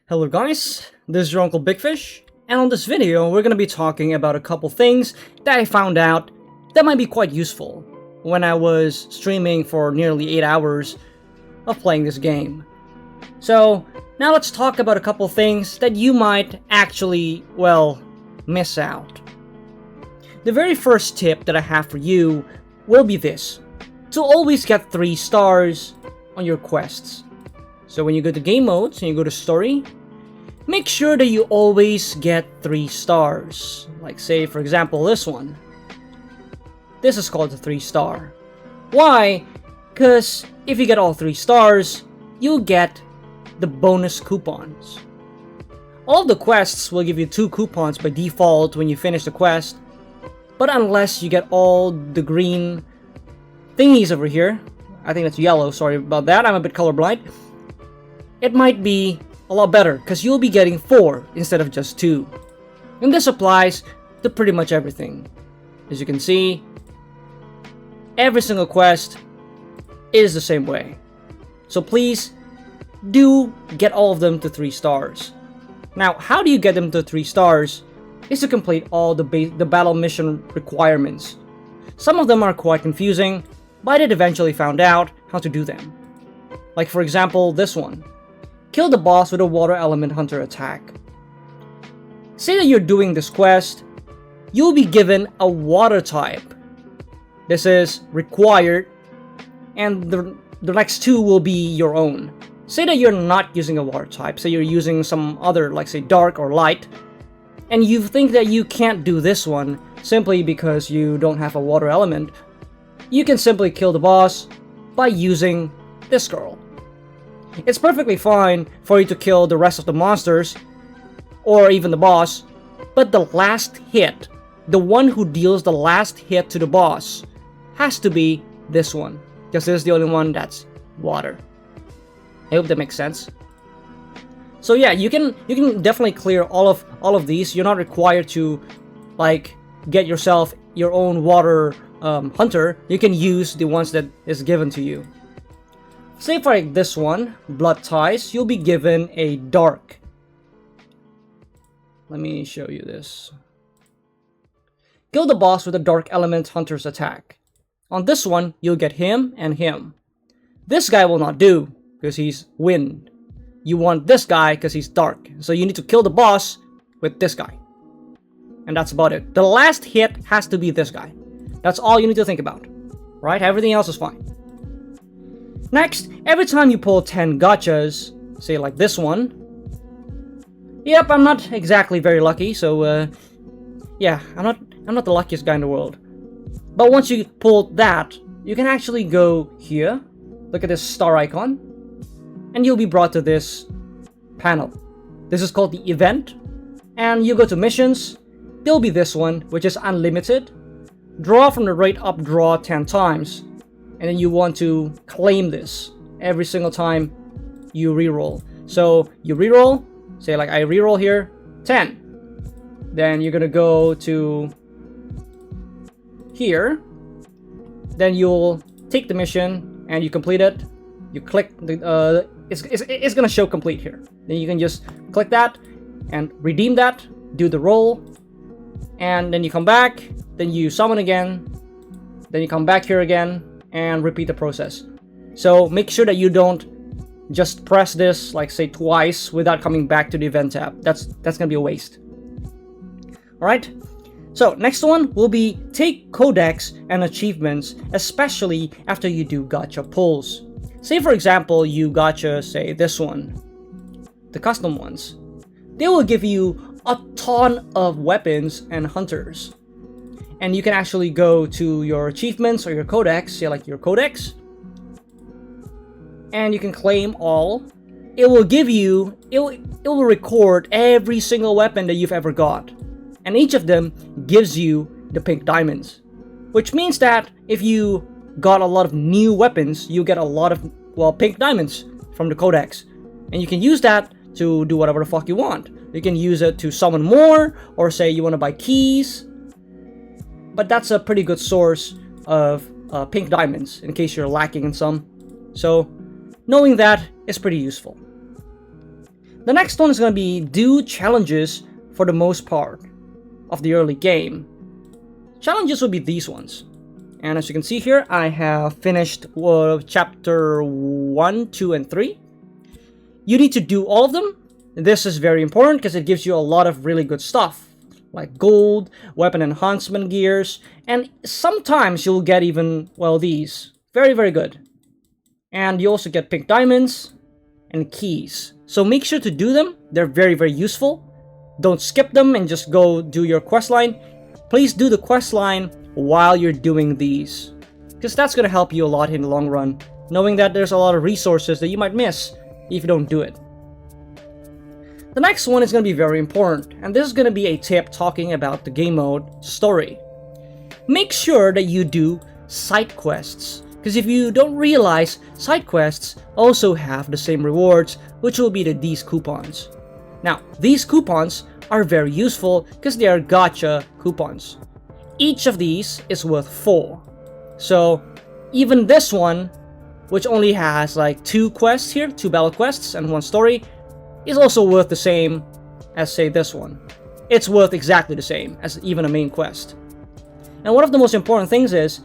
Hello guys, this is your Uncle Big Fish, and on this video we're going to be talking about a couple things that I found out that might be quite useful when I was streaming for nearly 8 hours of playing this game. So now let's talk about a couple things that you might actually, well, miss out. The very first tip that I have for you will be this: to always get 3 stars on your quests. So when you go to game modes and you go to story, make sure that you always get 3 stars. Like say for example this one. This is called a 3-star. Why? Because if you get all 3 stars, you'll get the bonus coupons. All the quests will give you 2 coupons by default when you finish the quest, but unless you get all the green thingies over here, I think that's yellow, sorry about that, I'm a bit colorblind, it might be a lot better because you'll be getting 4 instead of just 2. And this applies to pretty much everything. As you can see, every single quest is the same way. So please do get all of them to 3 stars. Now, how do you get them to 3 stars? Is to complete all the battle mission requirements. Some of them are quite confusing, but I did eventually found out how to do them. Like for example, this one. Kill the boss with a water element hunter attack. Say that you're doing this quest, you'll be given a water type. This is required, and the next 2 will be your own. Say that you're not using a water type, say you're using some other, like say dark or light, and you think that you can't do this one simply because you don't have a water element. You can simply kill the boss by using this girl. It's perfectly fine for you to kill the rest of the monsters, or even the boss, but the last hit, the one who deals the last hit to the boss, has to be this one, because this is the only one that's water. I hope that makes sense. So yeah, you can definitely clear all of these. You're not required to like get yourself your own water hunter. You can use the ones that is given to you. Say for like this one, Blood Ties, you'll be given a dark. Let me show you this. Kill the boss with a dark element hunter's attack. On this one, you'll get him and him. This guy will not do, because he's wind. You want this guy because he's dark. So you need to kill the boss with this guy. And that's about it. The last hit has to be this guy. That's all you need to think about. Right? Everything else is fine. Next, every time you pull 10 gachas, say like this one. Yep, I'm not exactly very lucky, so yeah, I'm not the luckiest guy in the world. But once you pull that, you can actually go here, look at this star icon, and you'll be brought to this panel. This is called the event, and you go to missions. There'll be this one, which is unlimited. Draw from the right up draw 10 times. And then you want to claim this every single time you reroll. So you reroll, say like I reroll here, 10. Then you're gonna go to here. Then you'll take the mission and you complete it. You click the it's gonna show complete here. Then you can just click that and redeem that, do the roll, and then you come back, then you summon again, then you come back here again, and repeat the process. So make sure that you don't just press this like say twice without coming back to the event tab. That's gonna be a waste. Alright, so next one will be take codex and achievements, especially after you do gacha pulls. Say for example you gacha say this one, the custom ones. They will give you a ton of weapons and hunters. And you can actually go to your achievements or your codex, say like your codex, and you can claim all. It will give you, it will record every single weapon that you've ever got. And each of them gives you the pink diamonds. Which means that if you got a lot of new weapons, you get a lot of, well, pink diamonds from the codex. And you can use that to do whatever the fuck you want. You can use it to summon more, or say you want to buy keys. But that's a pretty good source of pink diamonds in case you're lacking in some. So knowing that is pretty useful. The next one is going to be do challenges for the most part of the early game. Challenges will be these ones. And as you can see here, I have finished chapter 1, 2, and 3. You need to do all of them. This is very important because it gives you a lot of really good stuff, like gold, weapon enhancement gears, and sometimes you'll get even, well, these. Very, very good. And you also get pink diamonds and keys. So make sure to do them. They're very, very useful. Don't skip them and just go do your quest line. Please do the quest line while you're doing these, because that's going to help you a lot in the long run, knowing that there's a lot of resources that you might miss if you don't do it. The next one is going to be very important, and this is going to be a tip talking about the game mode story. Make sure that you do side quests, because if you don't realize, side quests also have the same rewards, which will be these coupons. Now, these coupons are very useful because they are gacha coupons. Each of these is worth 4. So even this one, which only has like 2 quests here, 2 battle quests and 1 story, is also worth the same as, say, this one. It's worth exactly the same as even a main quest. And one of the most important things is,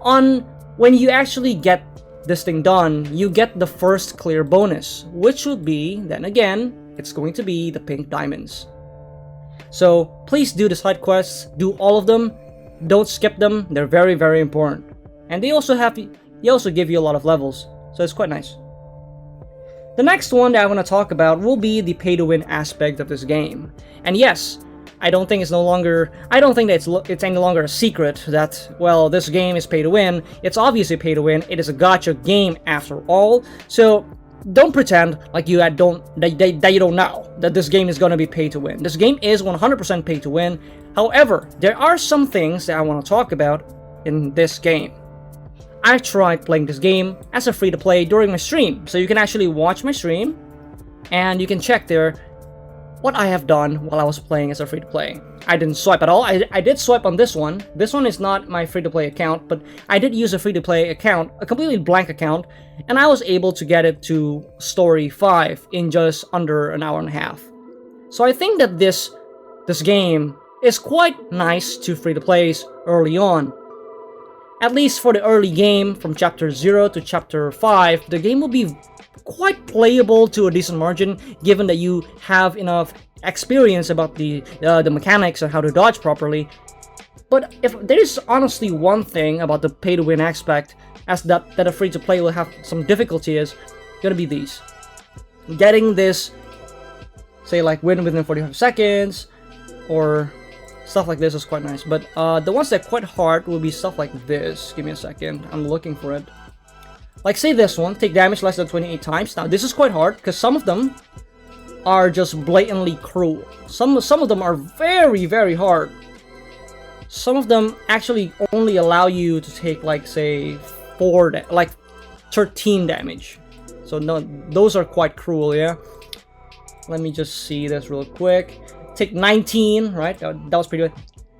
when you actually get this thing done, you get the first clear bonus, which would be, then again, it's going to be the pink diamonds. So please do the side quests, do all of them, don't skip them, they're very, very important. And they also give you a lot of levels, so it's quite nice. The next one that I want to talk about will be the pay-to-win aspect of this game. And yes, I don't think that it's any longer a secret that, well, this game is pay-to-win. It's obviously pay-to-win. It is a gacha game after all. So don't pretend like you don't know that this game is going to be pay-to-win. This game is 100% pay-to-win. However, there are some things that I want to talk about in this game. I tried playing this game as a free-to-play during my stream, so you can actually watch my stream and you can check there what I have done while I was playing as a free-to-play. I didn't swipe at all. I did swipe on this one. This one is not my free-to-play account, but I did use a free-to-play account, a completely blank account, and I was able to get it to Story 5 in just under an hour and a half. So I think that this game is quite nice to free-to-plays early on. At least for the early game, from Chapter 0 to Chapter 5, the game will be quite playable to a decent margin, given that you have enough experience about the mechanics and how to dodge properly. But if there is honestly one thing about the pay-to-win aspect, as that a free-to-play will have some difficulty, is gonna be these. Getting this, say like win within 45 seconds, or stuff like this is quite nice. But the ones that are quite hard will be stuff like this. Give me a second, I'm looking for it. Like say this one, take damage less than 28 times. Now this is quite hard because some of them are just blatantly cruel. Some of them are very, very hard. Some of them actually only allow you to take like say 13 damage. So no, those are quite cruel, yeah. Let me just see this real quick. Take 19, right? That was pretty good.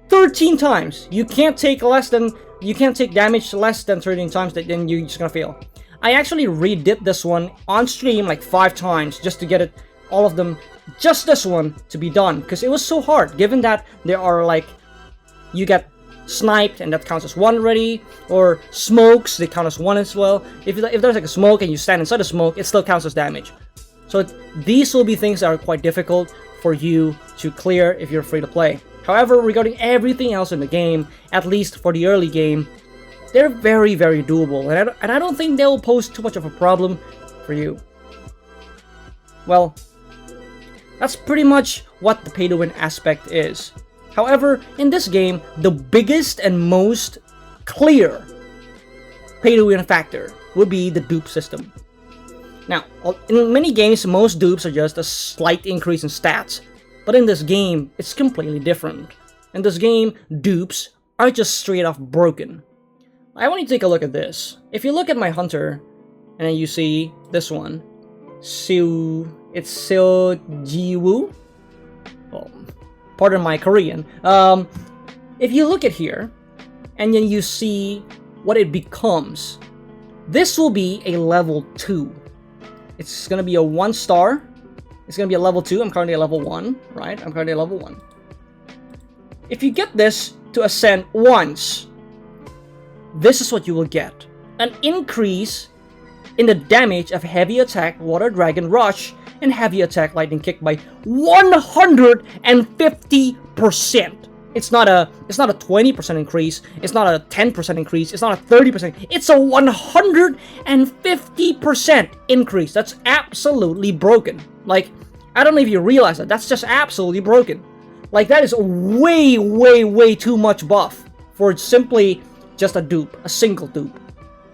13 times. You can't take damage less than 13 times. Then you're just gonna fail. I actually redid this one on stream like 5 times just to get all of them, just this one to be done, because it was so hard. Given that there are like, you get sniped and that counts as 1 already, or smokes, they count as 1 as well. If there's like a smoke and you stand inside the smoke, it still counts as damage. So these will be things that are quite difficult for you to clear if you're free to play. However, regarding everything else in the game, at least for the early game, they're very, very doable, and I don't think they'll pose too much of a problem for you. Well, that's pretty much what the pay-to-win aspect is. However, in this game, the biggest and most clear pay-to-win factor would be the dupe system. Now, in many games, most dupes are just a slight increase in stats, but in this game, it's completely different. In this game, dupes are just straight off broken. I want you to take a look at this. If you look at my hunter, and then you see this one, it's Seo Jiwoo. Well, pardon my Korean. If you look at here, and then you see what it becomes, this will be a level 2. It's gonna be a 1 star. It's gonna be a level 2. I'm currently at level 1, right? I'm currently at level 1. If you get this to ascend once, this is what you will get. An increase in the damage of heavy attack Water Dragon Rush and heavy attack Lightning Kick by 150%. It's not a 20% increase, it's not a 10% increase, it's not a 30%, it's a 150% increase. That's absolutely broken. Like, I don't know if you realize that. That's just absolutely broken. Like, that is way, way, way too much buff for simply just a dupe, a single dupe.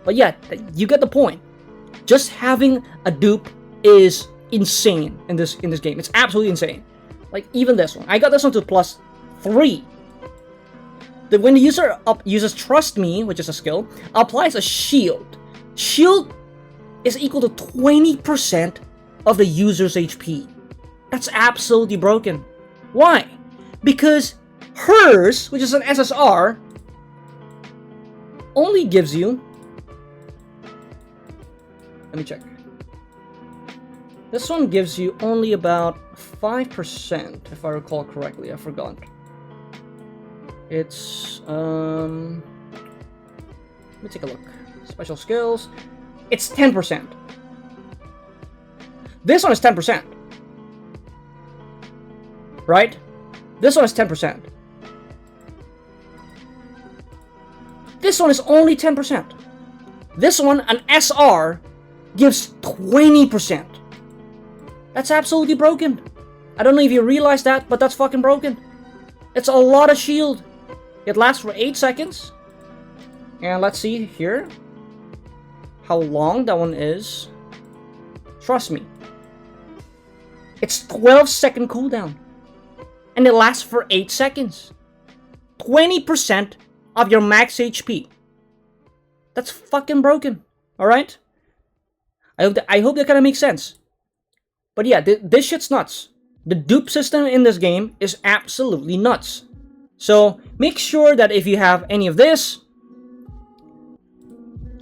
But yeah, you get the point. Just having a dupe is insane in this game. It's absolutely insane. Like, even this one. I got this one to +3. When the user uses Trust Me, which is a skill, applies a shield. Shield is equal to 20% of the user's HP. That's absolutely broken. Why? Because hers, which is an SSR, only gives you... Let me check. This one gives you only about 5%, if I recall correctly. I forgot. It's, let me take a look. Special skills. It's 10%. This one is 10%. Right? This one is 10%. This one is only 10%. This one, an SR, gives 20%. That's absolutely broken. I don't know if you realize that, but that's fucking broken. It's a lot of shield. It lasts for 8 seconds. And let's see here how long that one is. Trust me. It's 12-second cooldown. And it lasts for 8 seconds. 20% of your max HP. That's fucking broken. Alright? I hope that kind of makes sense. But yeah, this shit's nuts. The dupe system in this game is absolutely nuts. So make sure that if you have any of this,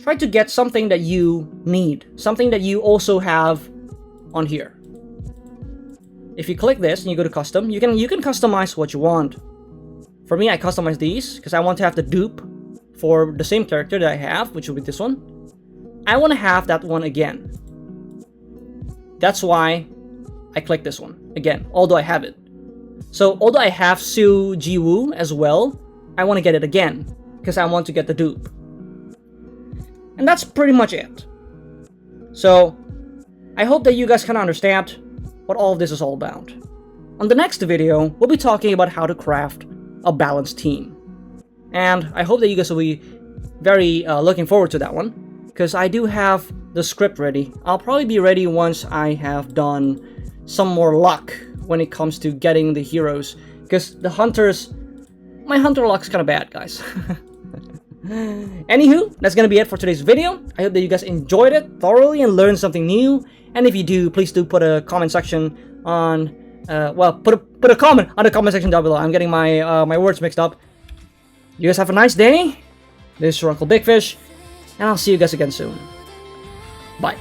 try to get something that you need. Something that you also have on here. If you click this and you go to custom, you can customize what you want. For me, I customize these because I want to have the dupe for the same character that I have, which will be this one. I want to have that one again. That's why I click this one again, although I have it. So although I have Su Jiwoo as well, I want to get it again because I want to get the dupe. And that's pretty much it. So I hope that you guys can understand what all of this is all about. On the next video, we'll be talking about how to craft a balanced team. And I hope that you guys will be very looking forward to that one, because I do have the script ready. I'll probably be ready once I have done some more luck when it comes to getting the heroes, because the hunters, my hunter luck's kind of bad, guys. Anywho, that's gonna be it for today's video. I hope that you guys enjoyed it thoroughly and learned something new. And if you do, please do put a comment section on, put a comment on the comment section down below. I'm getting my my words mixed up. You guys have a nice day. This is your Uncle Big Fish, and I'll see you guys again soon. Bye.